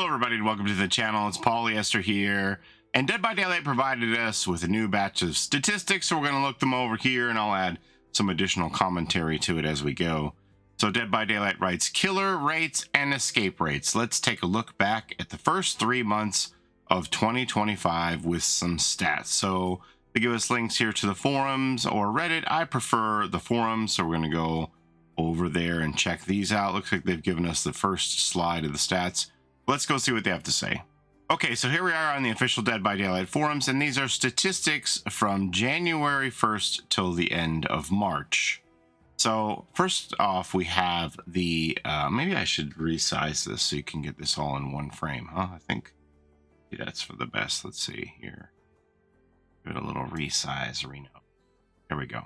everybody, and welcome to the channel. It's Paulie Esther here, and Dead by Daylight provided us with a new batch of statistics, so we're going to look them over here, and I'll add some additional commentary to it as we go. So Dead by Daylight writes, killer rates and escape rates. Let's take a look back at the first 3 months of 2025 with some stats. So they give us links here to the forums or Reddit. I prefer the forums, so we're going to go over there and check these out. Looks like they've given us the first slide of the stats. Let's go see what they have to say. Okay, so here we are on the official Dead by Daylight forums, and these are statistics from January 1st till the end of March. So first off, we have the, maybe I should resize this so you can get this all in one frame, huh? I think that's for the best. Let's see here. Give it a little resize, Reno. There we go.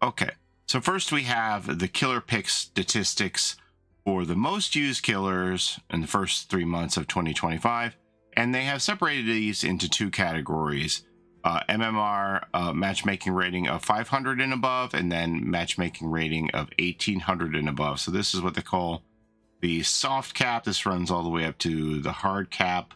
Okay, so first we have the killer pick statistics for the most used killers in the first 3 months of 2025, and they have separated these into two categories: MMR matchmaking rating of 500 and above, and then matchmaking rating of 1800 and above. So this is what they call the soft cap. This runs all the way up to the hard cap.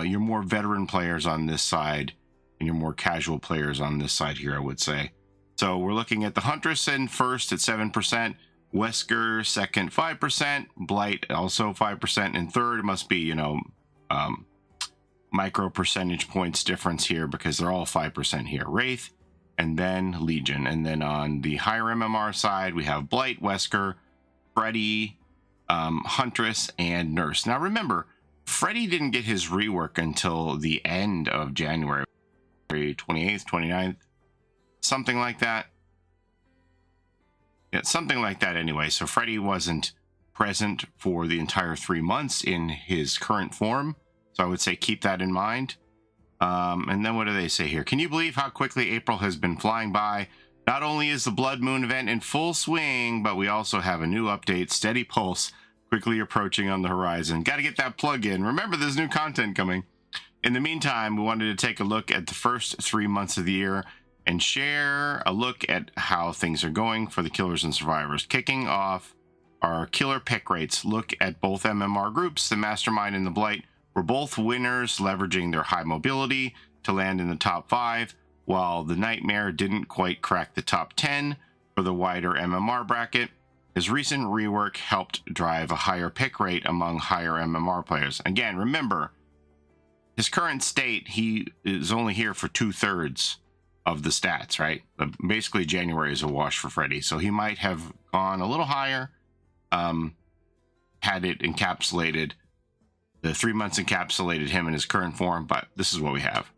Your more veteran players on this side, and your more casual players on this side here, I would say. So we're looking at the Huntress in first at 7%. Wesker second 5%, Blight also 5%, and third it must be, you know, micro percentage points difference here because they're all 5% here. Wraith, and then Legion. And then on the higher MMR side we have Blight, Wesker, Freddy, Huntress, and Nurse. Now remember, Freddy didn't get his rework until the end of January, 28th, 29th, something like that. Yeah, something like that anyway. So Freddy wasn't present for the entire 3 months in his current form. So I would say keep that in mind. And then what do they say here? Can you believe how quickly April has been flying by? Not only is the Blood Moon event in full swing, but we also have a new update, Steady Pulse, quickly approaching on the horizon. Got to get that plug in. Remember, there's new content coming. In the meantime, we wanted to take a look at the first 3 months of the year and share a look at how things are going for the killers and survivors. Kicking off our killer pick rates, look at both MMR groups. The Mastermind and the Blight were both winners, leveraging their high mobility to land in the top 5, while the Nightmare didn't quite crack the top 10 for the wider MMR bracket. His recent rework helped drive a higher pick rate among higher MMR players. Again, remember, his current state, he is only here for 2/3 of the stats, right? Basically January is a wash for Freddy, so he might have gone a little higher, had it encapsulated. The 3 months encapsulated him in his current form, but this is what we have.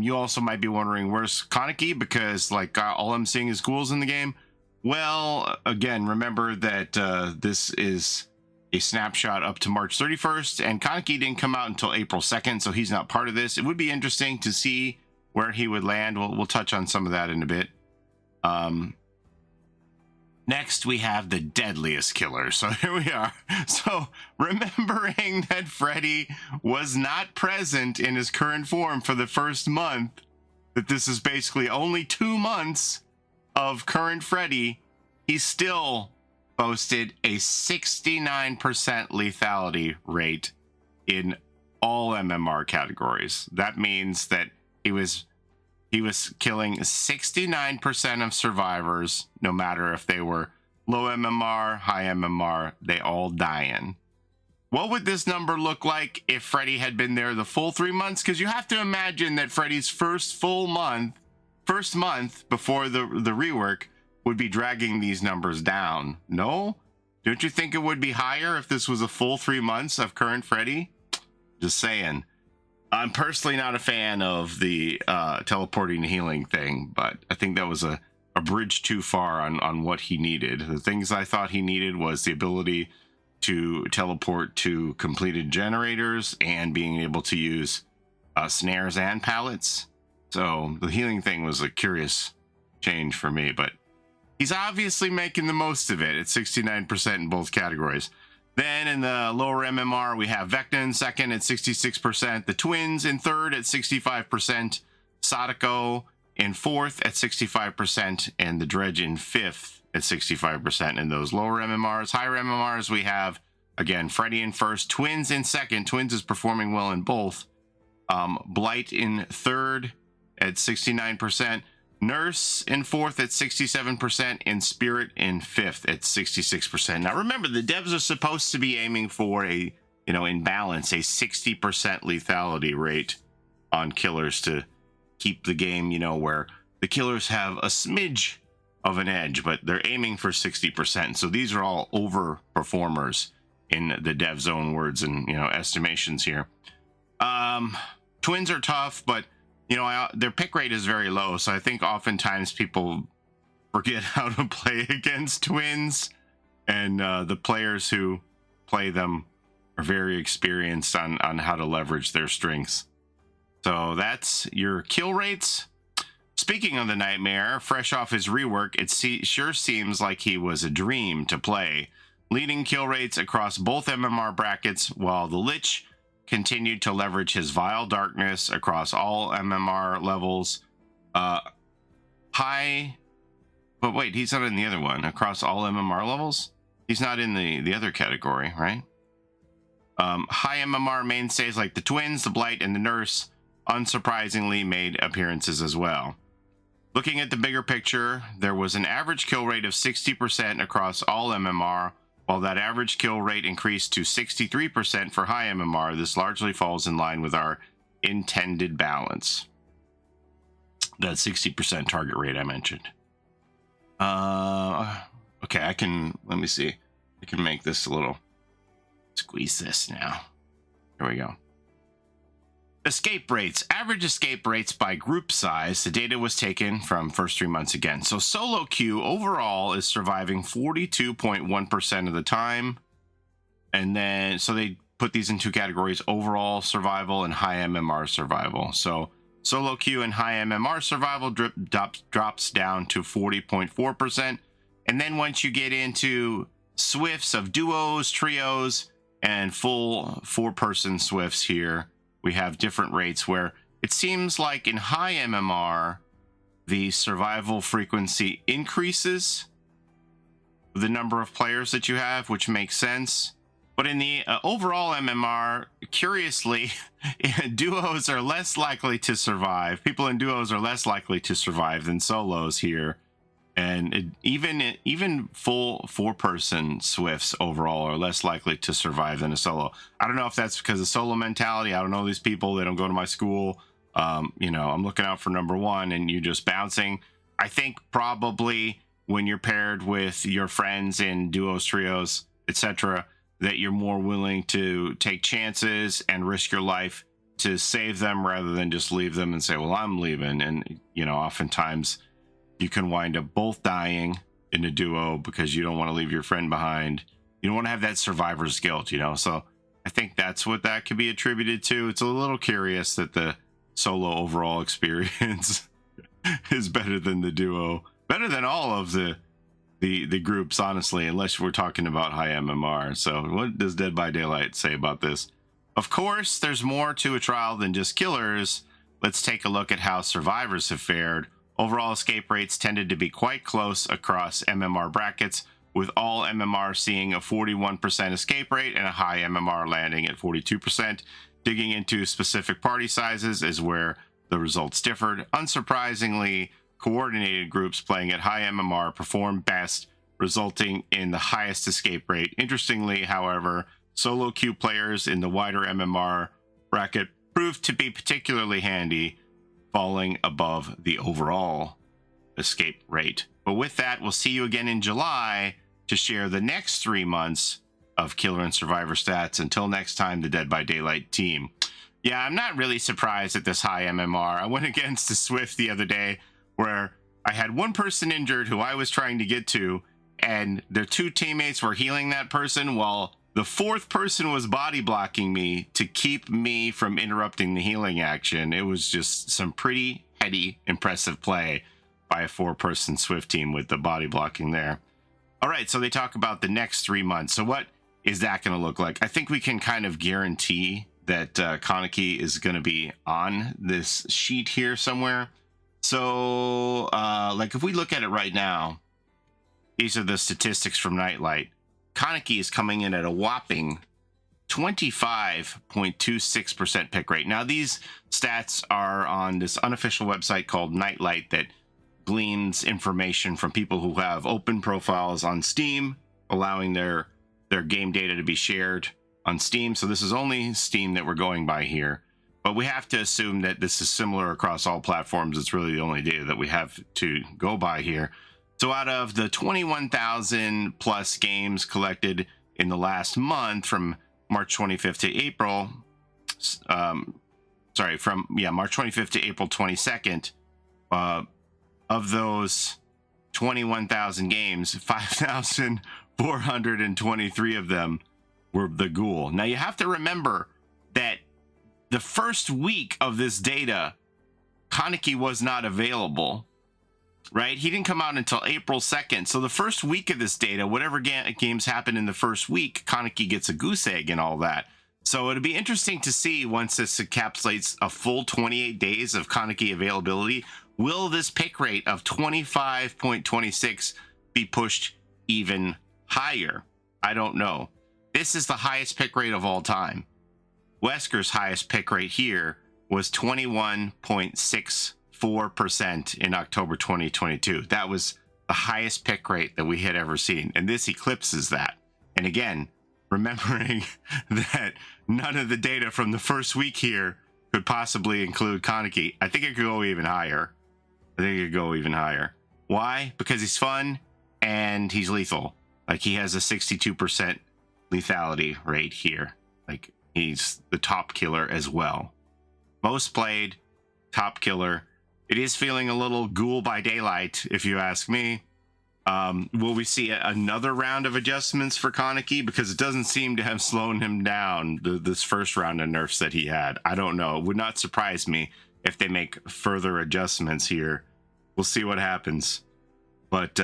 You also might be wondering, where's Kaneki? Because like all I'm seeing is ghouls in the game. Well, again, remember that this is a snapshot up to March 31st, and Kaneki didn't come out until April 2nd, so he's not part of this. It would be interesting to see where he would land. We'll touch on some of that in a bit. Next, we have the Deadliest killer. So here we are. So remembering that Freddy was not present in his current form for the first month, that this is basically only 2 months of current Freddy, he still boasted a 69% lethality rate in all MMR categories. That means that he was killing 69% of survivors, no matter if they were low MMR, high MMR, they all dying. What would this number look like if Freddy had been there the full 3 months? Because you have to imagine that Freddy's first month before the rework would be dragging these numbers down. No? Don't you think it would be higher if this was a full 3 months of current Freddy? Just saying. I'm personally not a fan of the teleporting healing thing, but I think that was a bridge too far on what he needed. The things I thought he needed was the ability to teleport to completed generators and being able to use snares and pallets. So the healing thing was a curious change for me, but he's obviously making the most of it. It's 69% in both categories. Then in the lower MMR, we have Vecna in second at 66%, the Twins in third at 65%, Sadako in fourth at 65%, and the Dredge in fifth at 65% in those lower MMRs. Higher MMRs, we have Again, Freddy in first, Twins in second. Twins is performing well in both. Blight in third at 69%. Nurse in fourth at 67%, and Spirit in fifth at 66%. Now remember, the devs are supposed to be aiming for a, in balance, a 60% lethality rate on killers to keep the game, where the killers have a smidge of an edge, but they're aiming for 60%. So these are all overperformers in the dev's own words and, estimations here. Twins are tough, but their pick rate is very low, so I think oftentimes people forget how to play against Twins, and the players who play them are very experienced on how to leverage their strengths. So that's your kill rates. Speaking of the Nightmare, fresh off his rework, it sure seems like he was a dream to play. Leading kill rates across both MMR brackets, while the Lich continued to leverage his Vile Darkness across all MMR levels. But wait, he's not in the other one. Across all MMR levels? He's not in the other category, right? High MMR mainstays like the Twins, the Blight, and the Nurse unsurprisingly made appearances as well. Looking at the bigger picture, there was an average kill rate of 60% across all MMR. While that average kill rate increased to 63% for high MMR, this largely falls in line with our intended balance. That 60% target rate I mentioned. Okay, let me see. I can make this a little, squeeze this now. There we go. Escape rates. Average escape rates by group size. The data was taken from first 3 months again. So solo queue overall is surviving 42.1% of the time. And then, so they put these in two categories: overall survival and high MMR survival. So solo queue and high MMR survival drops down to 40.4%. And then once you get into swifts of duos, trios, and full 4-person swifts here, we have different rates where it seems like in high MMR, the survival frequency increases the number of players that you have, which makes sense. But in the overall MMR, curiously, duos are less likely to survive. People in duos are less likely to survive than solos here. And even full 4-person swifts overall are less likely to survive than a solo. I don't know if that's because of solo mentality. I don't know these people. They don't go to my school. I'm looking out for number one and you just bouncing. I think probably when you're paired with your friends in duos, trios, etc., that you're more willing to take chances and risk your life to save them rather than just leave them and say, well, I'm leaving. And, oftentimes you can wind up both dying in a duo because you don't want to leave your friend behind. You don't want to have that survivor's guilt, So I think that's what that could be attributed to. It's a little curious that the solo overall experience is better than the duo. Better than all of the groups, honestly, unless we're talking about high MMR. So what does Dead by Daylight say about this? Of course, there's more to a trial than just killers. Let's take a look at how survivors have fared. Overall escape rates tended to be quite close across MMR brackets, with all MMR seeing a 41% escape rate and a high MMR landing at 42%. Digging into specific party sizes is where the results differed. Unsurprisingly, coordinated groups playing at high MMR performed best, resulting in the highest escape rate. Interestingly, however, solo queue players in the wider MMR bracket proved to be particularly handy, falling above the overall escape rate. But with that, we'll see you again in July to share the next 3 months of killer and survivor stats. Until next time, the Dead by Daylight team. Yeah, I'm not really surprised at this high MMR. I went against a Swift the other day where I had one person injured who I was trying to get to, and their 2 teammates were healing that person while the 4th person was body blocking me to keep me from interrupting the healing action. It was just some pretty heady, impressive play by a 4-person Swift team with the body blocking there. All right, so they talk about the next 3 months. So what is that going to look like? I think we can kind of guarantee that Kaneki is going to be on this sheet here somewhere. So, like if we look at it right now, these are the statistics from Nightlight. Kaneki is coming in at a whopping 25.26% pick rate. Now, these stats are on this unofficial website called Nightlight that gleans information from people who have open profiles on Steam, allowing their game data to be shared on Steam. So this is only Steam that we're going by here. But we have to assume that this is similar across all platforms. It's really the only data that we have to go by here. So out of the 21,000 plus games collected in the last month from March 25th to April, March 25th to April 22nd, of those 21,000 games, 5,423 of them were the Ghoul. Now you have to remember that the first week of this data, Kaneki was not available. Right? He didn't come out until April 2nd. So the first week of this data, whatever games happen in the first week, Kaneki gets a goose egg and all that. So it'll be interesting to see once this encapsulates a full 28 days of Kaneki availability. Will this pick rate of 25.26 be pushed even higher? I don't know. This is the highest pick rate of all time. Wesker's highest pick rate here was 21.64% in October 2022. That was the highest pick rate that we had ever seen, and this eclipses that. And again, remembering that none of the data from the first week here could possibly include Kaneki, I think it could go even higher. Why? Because he's fun and he's lethal. Like, he has a 62% lethality rate here. Like, he's the top killer as well. Most played, top killer. It is feeling a little Ghoul by Daylight, if you ask me. Will we see another round of adjustments for Kaneki? Because it doesn't seem to have slowed him down, this first round of nerfs that he had. I don't know. It would not surprise me if they make further adjustments here. We'll see what happens. But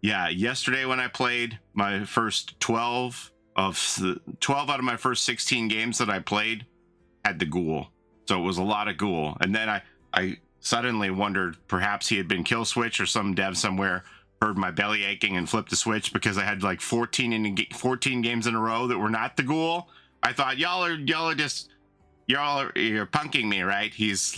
yeah, yesterday when I played my first 12 out of my first 16 games that I played had the Ghoul. So it was a lot of Ghoul. And then I suddenly wondered perhaps he had been kill switched, or some dev somewhere heard my belly aching and flipped the switch because I had like 14 games in a row that were not the Ghoul. I thought you're punking me, right? He's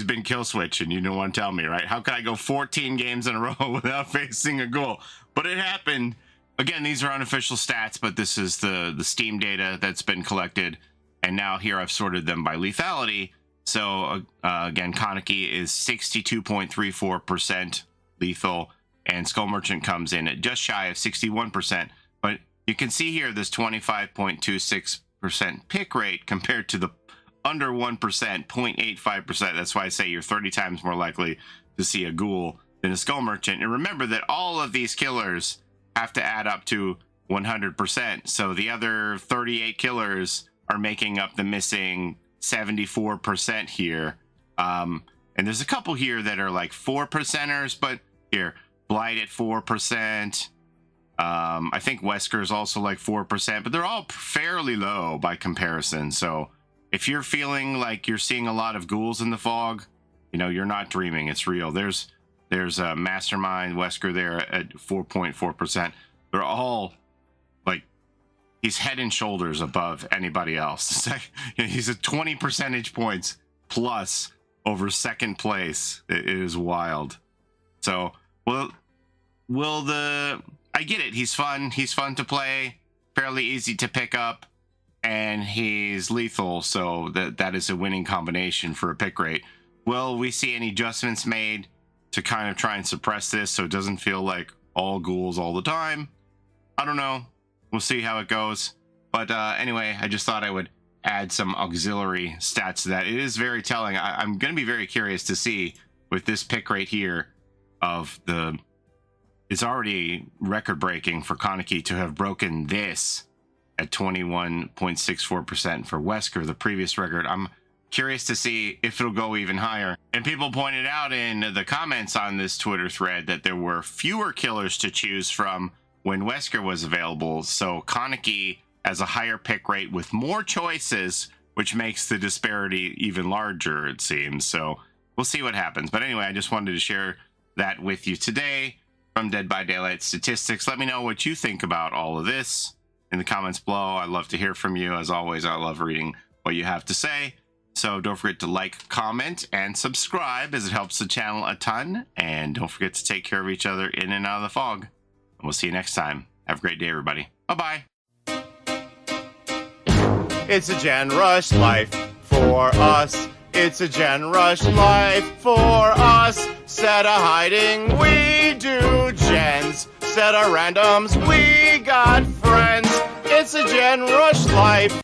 been kill switched and you don't want to tell me, right? How could I go 14 games in a row without facing a Ghoul? But it happened. Again, these are unofficial stats, but this is the Steam data that's been collected. And now here I've sorted them by lethality. So again, Kaneki is 62.34% lethal, and Skull Merchant comes in at just shy of 61%. But you can see here this 25.26% pick rate compared to the under 1%, 0.85%. That's why I say you're 30 times more likely to see a Ghoul than a Skull Merchant. And remember that all of these killers have to add up to 100%. So the other 38 killers are making up the missing 74% here. And there's a couple here that are like 4%ers, but here, Blight at 4%. I think Wesker is also like 4%, but they're all fairly low by comparison. So if you're feeling like you're seeing a lot of ghouls in the fog, you know, you're not dreaming. It's real. There's a Mastermind, Wesker there at 4.4%. They're all like, he's head and shoulders above anybody else. It's like, you know, he's at 20 percentage points plus over second place. It is wild. So, I get it. He's fun. He's fun to play, fairly easy to pick up, and he's lethal. So that is a winning combination for a pick rate. Will we see any adjustments made to kind of try and suppress this so it doesn't feel like all ghouls all the time? I don't know. We'll see how it goes. But anyway, I just thought I would add some auxiliary stats to that. It is very telling. I'm going to be very curious to see with this pick rate here of it's already record breaking for Kaneki to have broken this at 21.64% for Wesker, the previous record. I'm curious to see if it'll go even higher. And people pointed out in the comments on this Twitter thread that there were fewer killers to choose from when Wesker was available. So Kaneki has a higher pick rate with more choices, which makes the disparity even larger, it seems. So we'll see what happens. But anyway, I just wanted to share that with you today from Dead by Daylight statistics. Let me know what you think about all of this in the comments below. I'd love to hear from you. As always, I love reading what you have to say. So don't forget to like, comment, and subscribe, as it helps the channel a ton. And don't forget to take care of each other in and out of the fog. And we'll see you next time. Have a great day, everybody. Bye-bye. It's a Gen Rush life for us. It's a Gen Rush life for us. Set a hiding, we do gens. Set a randoms, we got friends. It's a Gen Rush life.